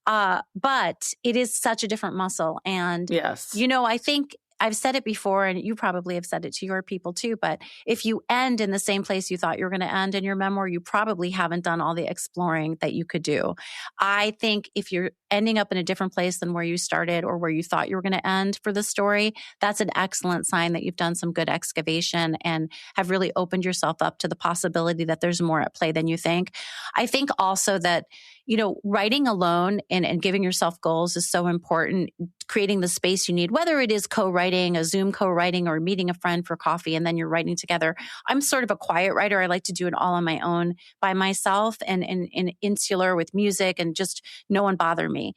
but it is such a different muscle. And, yes, I think I've said it before, and you probably have said it to your people too, but if you end in the same place you thought you were going to end in your memoir, you probably haven't done all the exploring that you could do. I think if you're ending up in a different place than where you started or where you thought you were going to end for the story, that's an excellent sign that you've done some good excavation and have really opened yourself up to the possibility that there's more at play than you think. I think also that, writing alone and giving yourself goals is so important. Creating the space you need, whether it is co-writing, a Zoom co-writing, or meeting a friend for coffee and then you're writing together. I'm sort of a quiet writer. I like to do it all on my own by myself and insular with music and just no one bother me.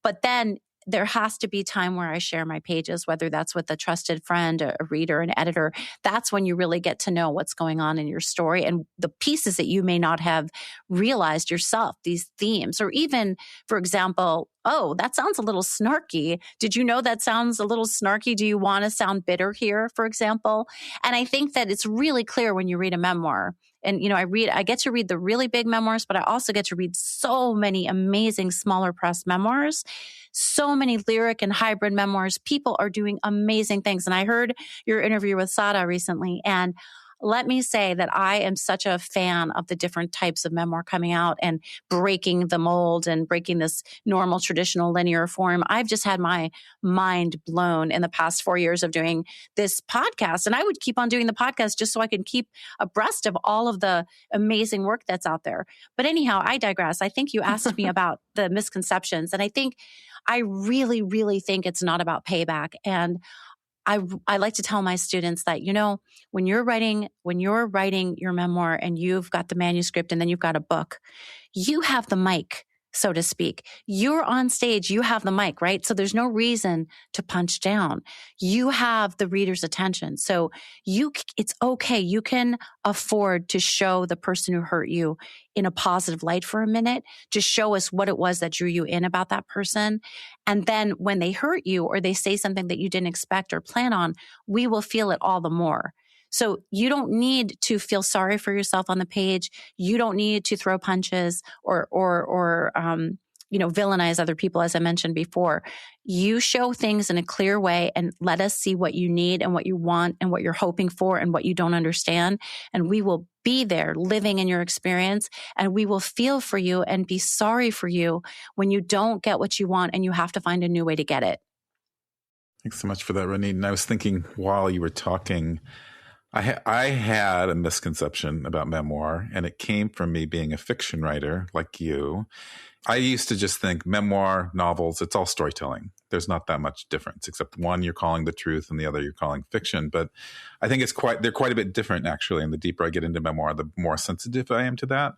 But then there has to be time where I share my pages, whether that's with a trusted friend, a reader, an editor. That's when you really get to know what's going on in your story and the pieces that you may not have realized yourself, these themes, or even, for example, oh, that sounds a little snarky. Did you know that sounds a little snarky? Do you want to sound bitter here, for example? And I think that it's really clear when you read a memoir. And, I get to read the really big memoirs, but I also get to read so many amazing smaller press memoirs, so many lyric and hybrid memoirs. People are doing amazing things. And I heard your interview with Sada recently, and let me say that I am such a fan of the different types of memoir coming out and breaking the mold and breaking this normal, traditional, linear form. I've just had my mind blown in the past 4 years of doing this podcast. And I would keep on doing the podcast just so I can keep abreast of all of the amazing work that's out there. But anyhow, I digress. I think you asked me about the misconceptions. And I really, really think it's not about payback. And I like to tell my students that, when you're writing your memoir and you've got the manuscript and then you've got a book, you have the mic, so to speak. You're on stage, you have the mic, right? So there's no reason to punch down. You have the reader's attention. So it's okay. You can afford to show the person who hurt you in a positive light for a minute, to show us what it was that drew you in about that person. And then when they hurt you or they say something that you didn't expect or plan on, we will feel it all the more. So you don't need to feel sorry for yourself on the page. You don't need to throw punches or villainize other people, as I mentioned before. You show things in a clear way and let us see what you need and what you want and what you're hoping for and what you don't understand. And we will be there living in your experience, and we will feel for you and be sorry for you when you don't get what you want and you have to find a new way to get it. Thanks so much for that, Ronit. And I was thinking while you were talking, I had a misconception about memoir, and it came from me being a fiction writer like you. I used to just think memoir, novels, it's all storytelling. There's not that much difference, except one you're calling the truth and the other you're calling fiction. But I think they're quite a bit different, actually. And the deeper I get into memoir, the more sensitive I am to that.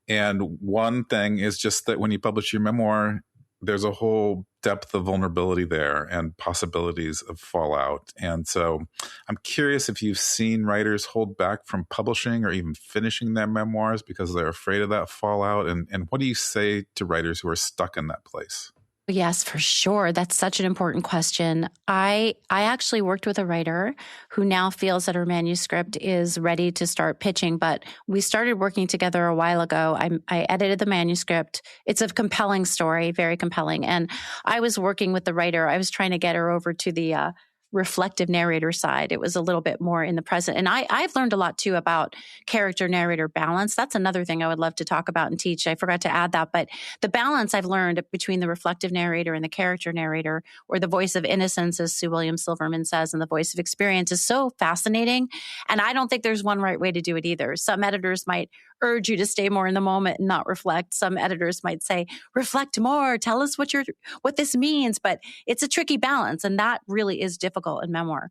And one thing is just that when you publish your memoir, there's a whole depth of vulnerability there and possibilities of fallout. And so I'm curious if you've seen writers hold back from publishing or even finishing their memoirs because they're afraid of that fallout. And what do you say to writers who are stuck in that place? Yes, for sure. That's such an important question. I actually worked with a writer who now feels that her manuscript is ready to start pitching, but we started working together a while ago. I edited the manuscript. It's a compelling story, very compelling. And I was working with the writer. I was trying to get her over to the reflective narrator side. It was a little bit more in the present. And I've learned a lot too about character narrator balance. That's another thing I would love to talk about and teach. I forgot to add that, but the balance I've learned between the reflective narrator and the character narrator, or the voice of innocence, as Sue Williams-Silverman says, and the voice of experience, is so fascinating. And I don't think there's one right way to do it either. Some editors might urge you to stay more in the moment and not reflect. Some editors might say, reflect more, tell us what this means. But it's a tricky balance. And that really is difficult in memoir.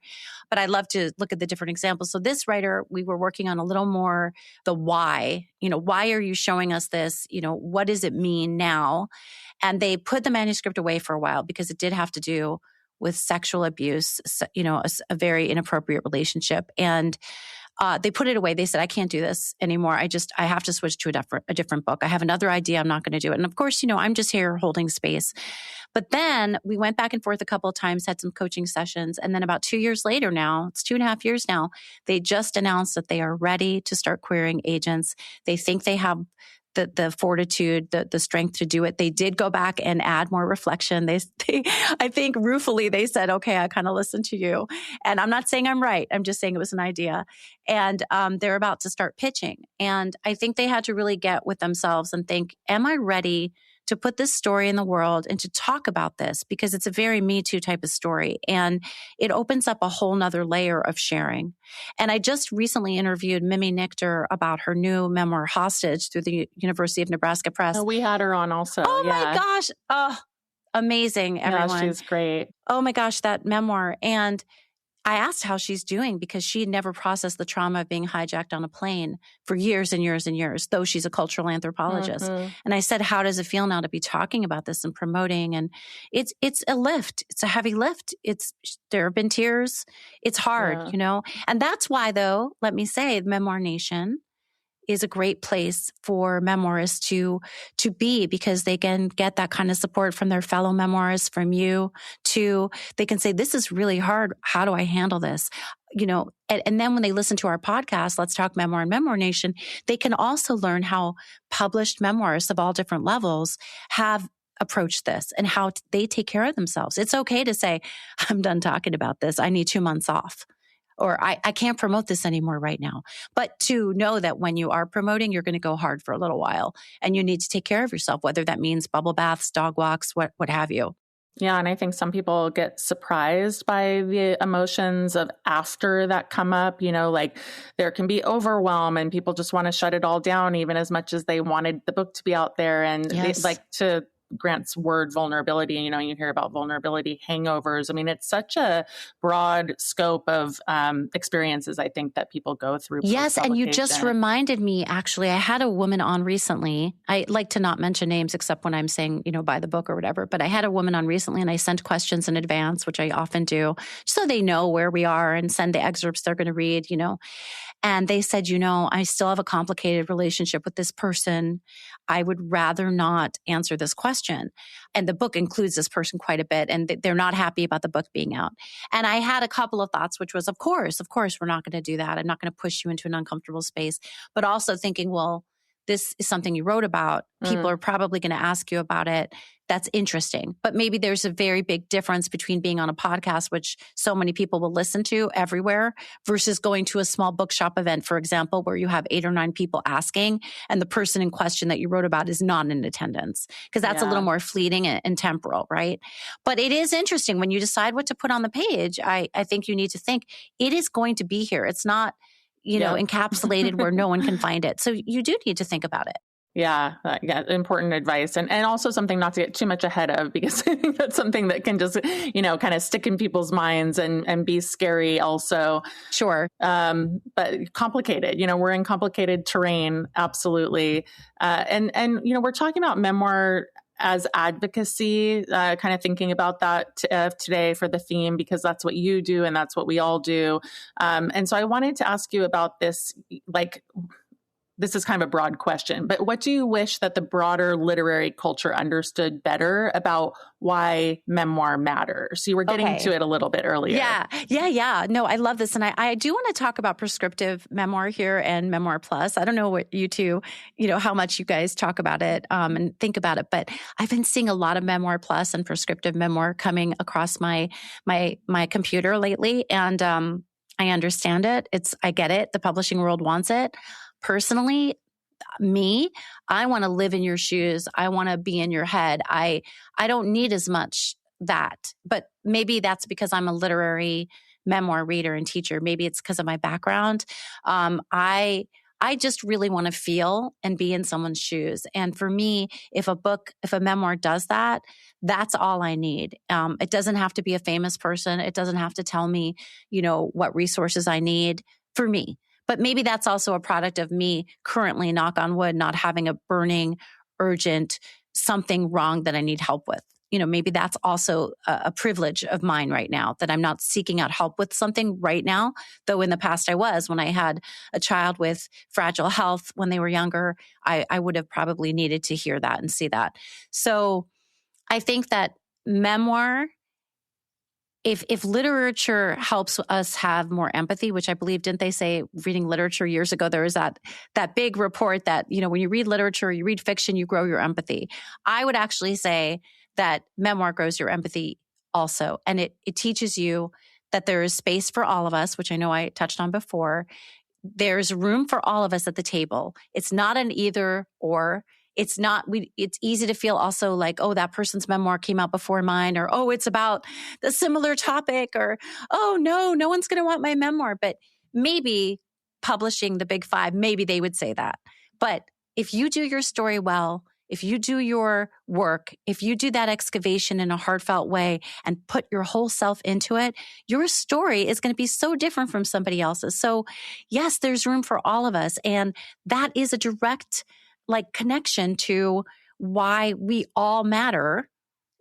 But I love to look at the different examples. So this writer, we were working on a little more the why. Why are you showing us this? What does it mean now? And they put the manuscript away for a while because it did have to do with sexual abuse, a very inappropriate relationship. And they put it away. They said, I can't do this anymore. I have to switch to a different book. I have another idea. I'm not going to do it. And of course, I'm just here holding space. But then we went back and forth a couple of times, had some coaching sessions. And then about 2 years later now, it's 2.5 years now, they just announced that they are ready to start querying agents. They think they have the fortitude, the strength to do it. They did go back and add more reflection. They I think ruefully, they said, okay, I kind of listened to you. And I'm not saying I'm right. I'm just saying it was an idea. And they're about to start pitching. And I think they had to really get with themselves and think, am I ready to put this story in the world and to talk about this? Because it's a very Me Too type of story. And it opens up a whole nother layer of sharing. And I just recently interviewed Mimi Nichter about her new memoir, Hostage, through the University of Nebraska Press. Oh, we had her on also. Oh my gosh. Oh, amazing, everyone. Yeah, she's great. Oh my gosh, that memoir. And I asked how she's doing because she had never processed the trauma of being hijacked on a plane for years and years and years, though she's a cultural anthropologist. Mm-hmm. And I said, how does it feel now to be talking about this and promoting? And it's a lift. It's a heavy lift. There have been tears. It's hard, And that's why, though, let me say, Memoir Nation is a great place for memoirists to be, because they can get that kind of support from their fellow memoirists, from you, they can say, this is really hard. How do I handle this? And then when they listen to our podcast, Let's Talk Memoir and Memoir Nation, they can also learn how published memoirists of all different levels have approached this and how they take care of themselves. It's okay to say, I'm done talking about this. I need 2 months off. Or I can't promote this anymore right now. But to know that when you are promoting, you're going to go hard for a little while and you need to take care of yourself, whether that means bubble baths, dog walks, what have you. Yeah. And I think some people get surprised by the emotions of after that come up, like there can be overwhelm and people just want to shut it all down, even as much as they wanted the book to be out there. And yes. They like to Grant's word vulnerability, you hear about vulnerability hangovers. I mean, it's such a broad scope of experiences, I think, that people go through. Yes. And you just reminded me, actually, I had a woman on recently. I like to not mention names except when I'm saying, buy the book or whatever. But I had a woman on recently and I sent questions in advance, which I often do, so they know where we are, and send the excerpts they're going to read, And they said, I still have a complicated relationship with this person. I would rather not answer this question. And the book includes this person quite a bit, and they're not happy about the book being out. And I had a couple of thoughts, which was, of course, we're not going to do that. I'm not going to push you into an uncomfortable space. But also thinking, well, this is something you wrote about. People are probably going to ask you about it. That's interesting. But maybe there's a very big difference between being on a podcast, which so many people will listen to everywhere, versus going to a small bookshop event, for example, where you have 8 or 9 people asking, and the person in question that you wrote about is not in attendance, because that's a little more fleeting and temporal, right? But it is interesting when you decide what to put on the page. I think you need to think it is going to be here. It's not encapsulated where no one can find it. So you do need to think about it. Yeah. Important advice. And also something not to get too much ahead of, because I think that's something that can just, kind of stick in people's minds and be scary also. Sure. But complicated, we're in complicated terrain. Absolutely. And we're talking about memoir as advocacy, kind of thinking about that today for the theme, because that's what you do and that's what we all do. And so I wanted to ask you about this, this is kind of a broad question, but what do you wish that the broader literary culture understood better about why memoir matters? So you were getting to it a little bit earlier. Yeah. No, I love this. And I do want to talk about prescriptive memoir here and Memoir Plus. I don't know what you two, how much you guys talk about it and think about it, but I've been seeing a lot of Memoir Plus and prescriptive memoir coming across my computer lately. And I understand it. I get it. The publishing world wants it. Personally, I want to live in your shoes. I want to be in your head. I don't need as much that, but maybe that's because I'm a literary memoir reader and teacher. Maybe it's because of my background. I I just really want to feel and be in someone's shoes. And for me, if a memoir does that, that's all I need. It doesn't have to be a famous person. It doesn't have to tell me, what resources I need for me. But maybe that's also a product of me currently, knock on wood, not having a burning, urgent, something wrong that I need help with. Maybe that's also a privilege of mine right now, that I'm not seeking out help with something right now. Though in the past I was, when I had a child with fragile health when they were younger, I would have probably needed to hear that and see that. So I think that memoir, if literature helps us have more empathy, which I believe, didn't they say reading literature years ago, there was that big report that, when you read literature, you read fiction, you grow your empathy. I would actually say that memoir grows your empathy also. And it teaches you that there is space for all of us, which I know I touched on before. There's room for all of us at the table. It's not an either or. It's easy to feel also like, oh, that person's memoir came out before mine, or, oh, it's about the similar topic, or, oh, no one's going to want my memoir. But maybe publishing the big five, maybe they would say that. But if you do your story well, if you do your work, if you do that excavation in a heartfelt way and put your whole self into it, your story is going to be so different from somebody else's. So yes, there's room for all of us. And that is a direct connection to why we all matter.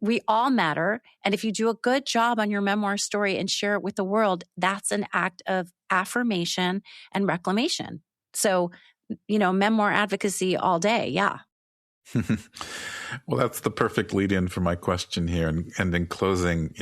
We all matter. And if you do a good job on your memoir story and share it with the world, that's an act of affirmation and reclamation. So, memoir advocacy all day. Yeah. Well, that's the perfect lead in for my question here. And in closing,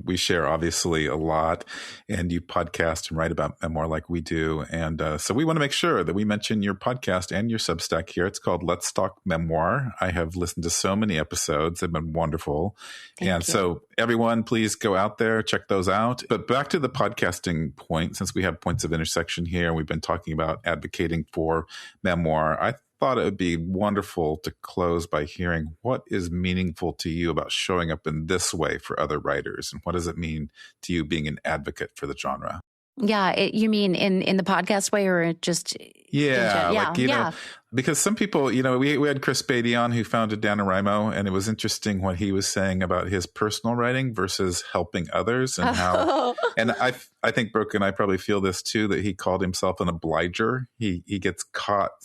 we share obviously a lot, and you podcast and write about memoir like we do. And so we want to make sure that we mention your podcast and your Substack here. It's called Let's Talk Memoir. I have listened to so many episodes. They've been wonderful. Thank you. So everyone, please go out there, check those out. But back to the podcasting point, since we have points of intersection here, and we've been talking about advocating for memoir, I thought it would be wonderful to close by hearing what is meaningful to you about showing up in this way for other writers, and what does it mean to you being an advocate for the genre? Yeah, you mean in the podcast way, or just know, because some people, we had Chris Beatty on, who founded NaNoWriMo, and it was interesting what he was saying about his personal writing versus helping others, and how. And I think Brooke and I probably feel this too, that he called himself an obliger. He gets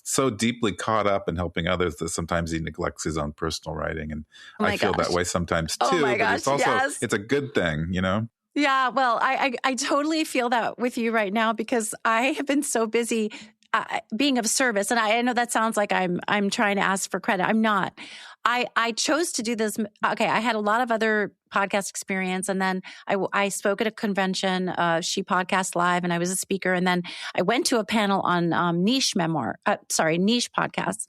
so deeply caught up in helping others that sometimes he neglects his own personal writing, and I feel that way sometimes too. Oh my gosh, but it's also it's a good thing, Yeah, well, I totally feel that with you right now, because I have been so busy being of service. And I know that sounds like I'm trying to ask for credit. I'm not. I chose to do this. Okay, I had a lot of other podcast experience, and then I spoke at a convention, She Podcast Live, and I was a speaker. And then I went to a panel on niche podcasts.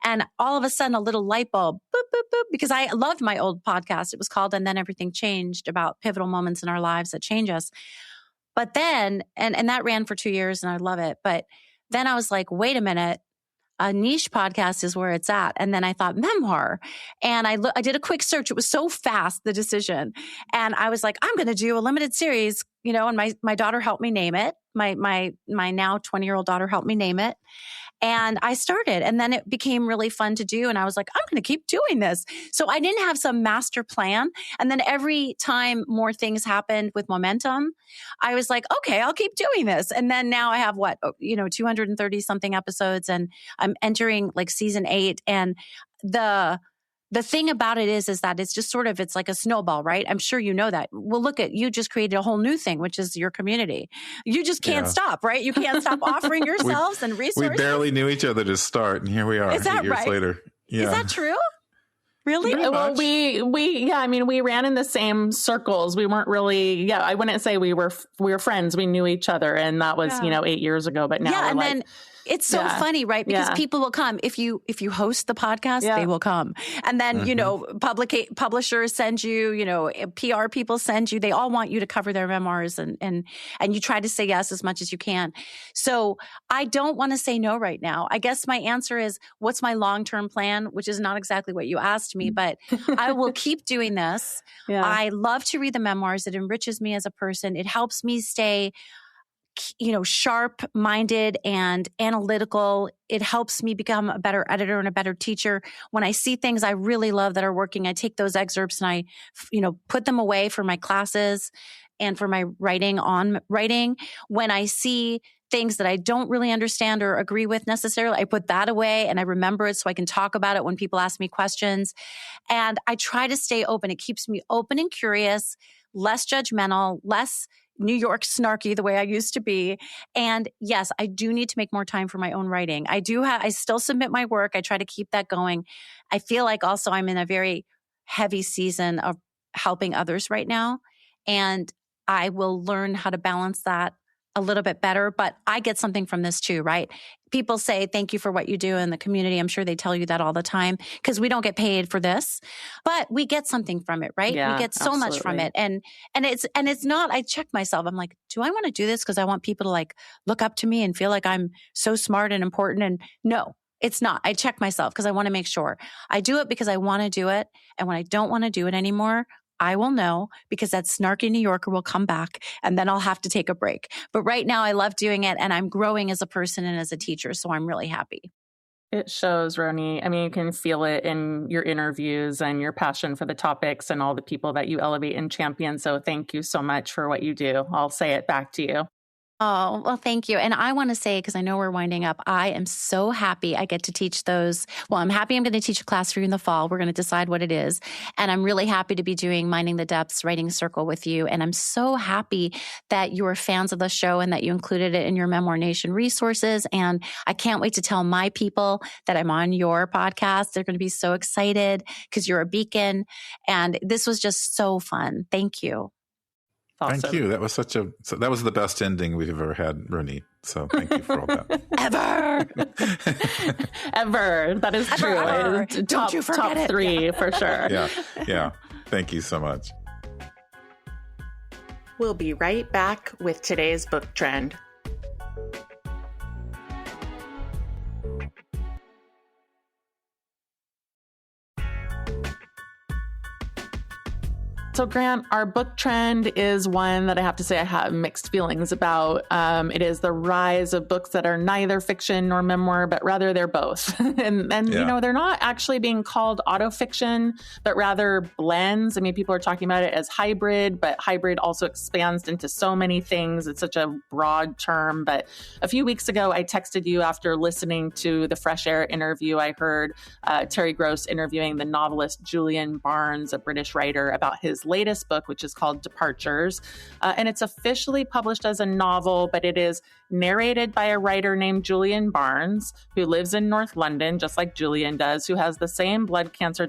And all of a sudden, a little light bulb, boop, boop, boop, because I loved my old podcast. It was called And Then Everything Changed, about pivotal moments in our lives that change us. But then, and that ran for 2 years, and I love it. But then I was like, wait a minute, a niche podcast is where it's at. And then I thought memoir. And I did a quick search. It was so fast, the decision. And I was like, I'm going to do a limited series, and my daughter helped me name it. My now 20-year-old daughter helped me name it. And I started, and then it became really fun to do. And I was like, I'm going to keep doing this. So I didn't have some master plan. And then every time more things happened with momentum, I was like, okay, I'll keep doing this. And then now I have 230 something episodes, and I'm entering season 8. And the thing about it is that it's just it's like a snowball, right? I'm sure you know that. Well, look at, you just created a whole new thing, which is your community. You just can't stop, right? You can't stop offering yourselves and resources. We barely knew each other to start, and here we are 8 years later. Yeah. Is that true? Really? Well, we ran in the same circles. We weren't really, I wouldn't say we were friends. We knew each other, and that was, 8 years ago, but now we're then it's so funny, right? Because people will come. If you host the podcast, they will come. And then, publishers send you, PR people send you. They all want you to cover their memoirs, and you try to say yes as much as you can. So I don't want to say no right now. I guess my answer is, what's my long-term plan, which is not exactly what you asked me, but I will keep doing this. Yeah. I love to read the memoirs. It enriches me as a person. It helps me stay sharp-minded and analytical. It helps me become a better editor and a better teacher. When I see things I really love that are working, I take those excerpts and I, put them away for my classes and for my writing on writing. When I see things that I don't really understand or agree with necessarily, I put that away and I remember it so I can talk about it when people ask me questions. And I try to stay open. It keeps me open and curious, less judgmental, less New York snarky the way I used to be. And yes, I do need to make more time for my own writing. I still submit my work. I try to keep that going. I feel like also I'm in a very heavy season of helping others right now. And I will learn how to balance that a little bit better, but I get something from this too, right? People say, thank you for what you do in the community. I'm sure they tell you that all the time because we don't get paid for this, but we get something from it, right? Yeah, we get so much from it. And it's not, I check myself. I'm like, do I want to do this because I want people to like look up to me and feel like I'm so smart and important? And no, it's not. I check myself because I want to make sure I do it because I want to do it. And when I don't want to do it anymore, I will know because that snarky New Yorker will come back and then I'll have to take a break. But right now I love doing it and I'm growing as a person and as a teacher. So I'm really happy. It shows, Roni. I mean, you can feel it in your interviews and your passion for the topics and all the people that you elevate and champion. So thank you so much for what you do. I'll say it back to you. Oh, well, thank you. And I want to say, because I know we're winding up, I am so happy I get to teach those. Well, I'm happy I'm going to teach a class for you in the fall. We're going to decide what it is. And I'm really happy to be doing Minding the Depths Writing Circle with you. And I'm so happy that you are fans of the show and that you included it in your Memoir Nation resources. And I can't wait to tell my people that I'm on your podcast. They're going to be so excited because you're a beacon. And this was just so fun. Thank you. Awesome. Thank you. That was that was the best ending we've ever had, Ronit. So thank you for all that. Ever. That is true. Ever. Don't you forget top it. 3 for sure. Yeah. Thank you so much. We'll be right back with today's book trend. So Grant, our book trend is one that I have to say I have mixed feelings about. It is the rise of books that are neither fiction nor memoir, but rather they're both. and they're not actually being called autofiction, but rather blends. I mean, people are talking about it as hybrid, but hybrid also expands into so many things. It's such a broad term. But a few weeks ago, I texted you after listening to the Fresh Air interview. I heard Terry Gross interviewing the novelist Julian Barnes, a British writer, about his latest book, which is called Departures. And it's officially published as a novel, but it is narrated by a writer named Julian Barnes, who lives in North London, just like Julian does, who has the same blood cancer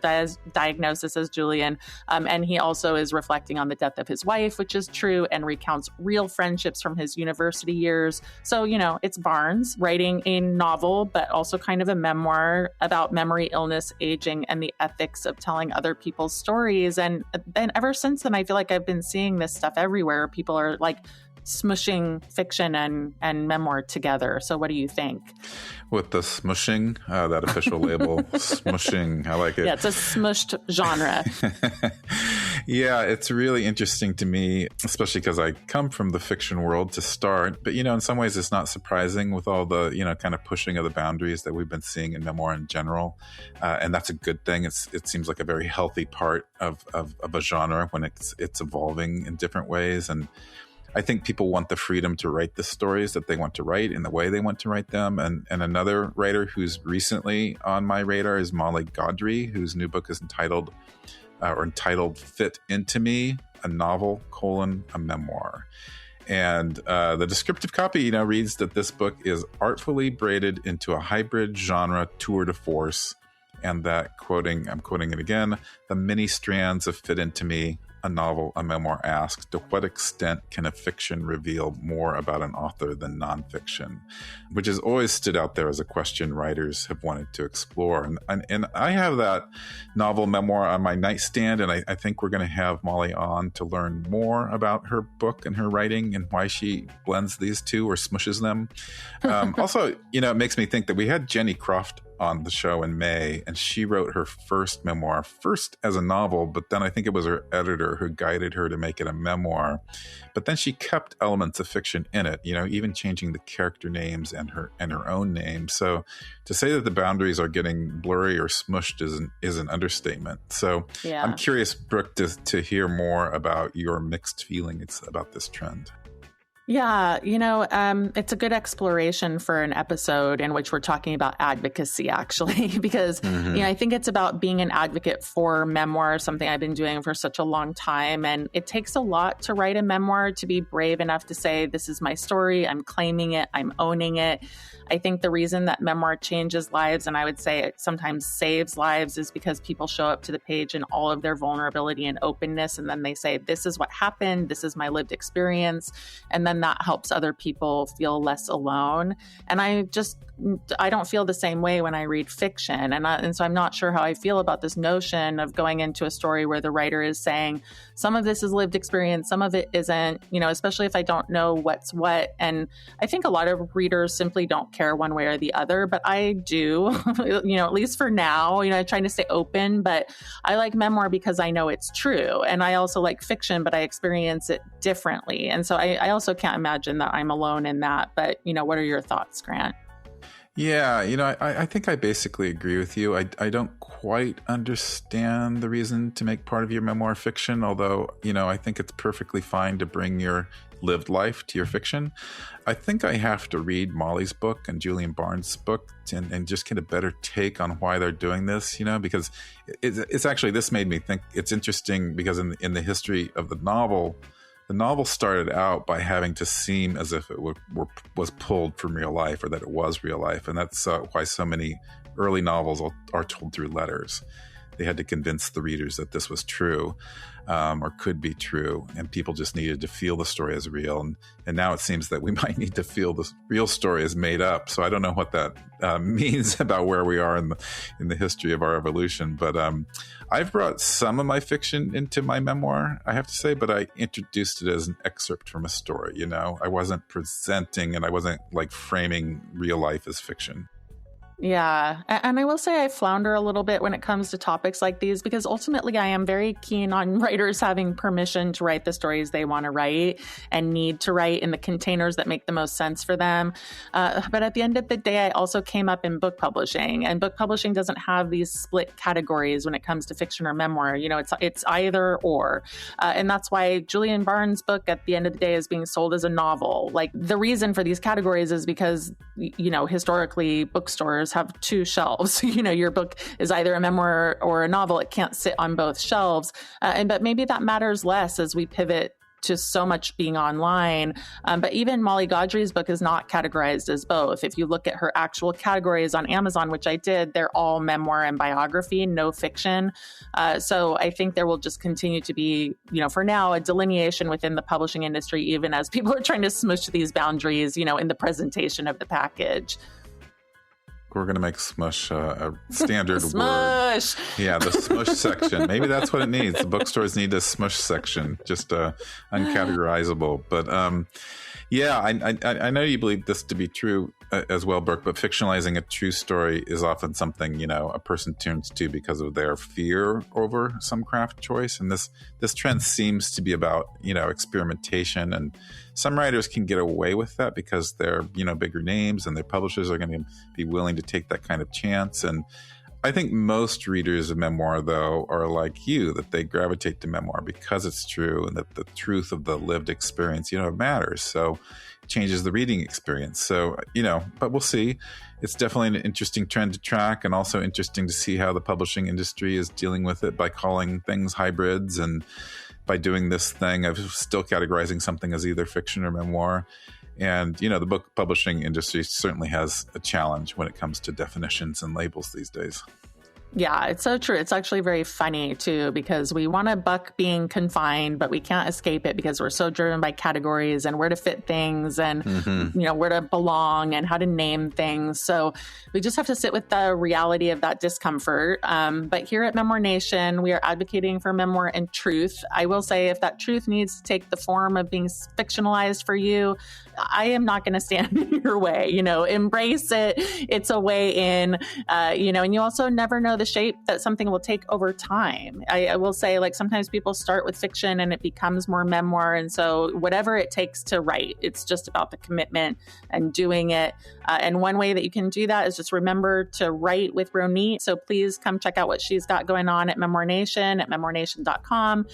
diagnosis as Julian. And he also is reflecting on the death of his wife, which is true, and recounts real friendships from his university years. So, it's Barnes writing a novel, but also kind of a memoir about memory, illness, aging, and the ethics of telling other people's stories. And then ever since then, I feel like I've been seeing this stuff everywhere. People are like smushing fiction and memoir together. So what do you think? With the smushing, that official label, smushing, I like it. Yeah, it's a smushed genre. Yeah, it's really interesting to me, especially because I come from the fiction world to start. But, in some ways it's not surprising with all the, kind of pushing of the boundaries that we've been seeing in memoir in general. And that's a good thing. It seems like a very healthy part of a genre when it's evolving in different ways. And I think people want the freedom to write the stories that they want to write in the way they want to write them. And another writer who's recently on my radar is Molly Gaudry, whose new book is entitled Fit Into Me, a Novel, a Memoir. And the descriptive copy, reads that this book is artfully braided into a hybrid genre tour de force. And that, I'm quoting it again, the many strands of Fit Into Me, a novel, a memoir asks, to what extent can a fiction reveal more about an author than nonfiction? Which has always stood out there as a question writers have wanted to explore. And I have that novel memoir on my nightstand, and I think we're going to have Molly on to learn more about her book and her writing and why she blends these two or smushes them. Also, it makes me think that we had Jenny Croft on the show in May, and she wrote her first memoir, first as a novel, but then I think it was her editor who guided her to make it a memoir. But then she kept elements of fiction in it, even changing the character names and her own name. So to say that the boundaries are getting blurry or smushed is an understatement. So yeah. I'm curious, Brooke, to hear more about your mixed feelings about this trend. Yeah, it's a good exploration for an episode in which we're talking about advocacy, actually, because I think it's about being an advocate for memoir, something I've been doing for such a long time. And it takes a lot to write a memoir, to be brave enough to say, this is my story, I'm claiming it, I'm owning it. I think the reason that memoir changes lives, and I would say it sometimes saves lives, is because people show up to the page in all of their vulnerability and openness. And then they say, this is what happened. This is my lived experience. And then that helps other people feel less alone. And I don't feel the same way when I read fiction. And so I'm not sure how I feel about this notion of going into a story where the writer is saying, some of this is lived experience, some of it isn't, especially if I don't know what's what. And I think a lot of readers simply don't care one way or the other, but I do, at least for now, I'm trying to stay open, but I like memoir because I know it's true. And I also like fiction, but I experience it differently. And so I also can't imagine that I'm alone in that. But, what are your thoughts, Grant? Yeah, I think I basically agree with you. I don't quite understand the reason to make part of your memoir fiction, although, I think it's perfectly fine to bring your lived life to your fiction. I think I have to read Molly's book and Julian Barnes' book and just get a better take on why they're doing this, because it's actually, this made me think it's interesting because in the history of the novel started out by having to seem as if it was pulled from real life, or that it was real life. And that's why so many early novels are told through letters. They had to convince the readers that this was true, or could be true, and people just needed to feel the story as real. And now it seems that we might need to feel the real story is made up. So I don't know what that means about where we are in the history of our evolution. But I've brought some of my fiction into my memoir, I have to say, but I introduced it as an excerpt from a story. I wasn't presenting, and I wasn't like framing real life as fiction. Yeah. And I will say I flounder a little bit when it comes to topics like these, because ultimately I am very keen on writers having permission to write the stories they want to write and need to write in the containers that make the most sense for them. But at the end of the day, I also came up in book publishing, and book publishing doesn't have these split categories when it comes to fiction or memoir. It's either or. And that's why Julian Barnes' book at the end of the day is being sold as a novel. Like, the reason for these categories is because, historically bookstores have two shelves. Your book is either a memoir or a novel. It can't sit on both shelves. But maybe that matters less as we pivot to so much being online. But even Molly Gaudry's book is not categorized as both. If you look at her actual categories on Amazon, which I did, they're all memoir and biography, no fiction. So I think there will just continue to be, for now, a delineation within the publishing industry, even as people are trying to smush these boundaries, in the presentation of the package. We're going to make smush a standard smush. word. Yeah, the smush section. Maybe that's what it needs. The bookstores need a smush section, just uncategorizable. But I know you believe this to be true as well, Brooke, but fictionalizing a true story is often something, a person turns to because of their fear over some craft choice. And this trend seems to be about, experimentation. And some writers can get away with that because they're, bigger names, and their publishers are going to be willing to take that kind of chance. And I think most readers of memoir, though, are like you, that they gravitate to memoir because it's true, and that the truth of the lived experience, matters. So it changes the reading experience. So, but we'll see. It's definitely an interesting trend to track, and also interesting to see how the publishing industry is dealing with it by calling things hybrids, and by doing this thing of still categorizing something as either fiction or memoir. And, the book publishing industry certainly has a challenge when it comes to definitions and labels these days. Yeah, it's so true. It's actually very funny too, because we want to buck being confined, but we can't escape it because we're so driven by categories and where to fit things and, where to belong and how to name things. So we just have to sit with the reality of that discomfort. But here at Memoir Nation, we are advocating for memoir and truth. I will say if that truth needs to take the form of being fictionalized for you, I am not going to stand in your way. Embrace it. It's a way in, and you also never know the shape that something will take over time. I will say, like, sometimes people start with fiction and it becomes more memoir. And so whatever it takes to write, it's just about the commitment and doing it. And one way that you can do that is just remember to write with Ronit. So please come check out what she's got going on at Memoir Nation, at memoirnation.com.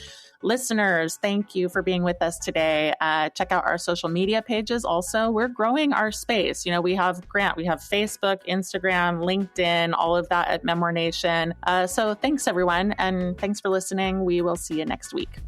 Listeners, thank you for being with us today. Check out our social media pages. Also, we're growing our space. We have Grant, we have Facebook, Instagram, LinkedIn, all of that at Memoir Nation. So thanks, everyone. And thanks for listening. We will see you next week.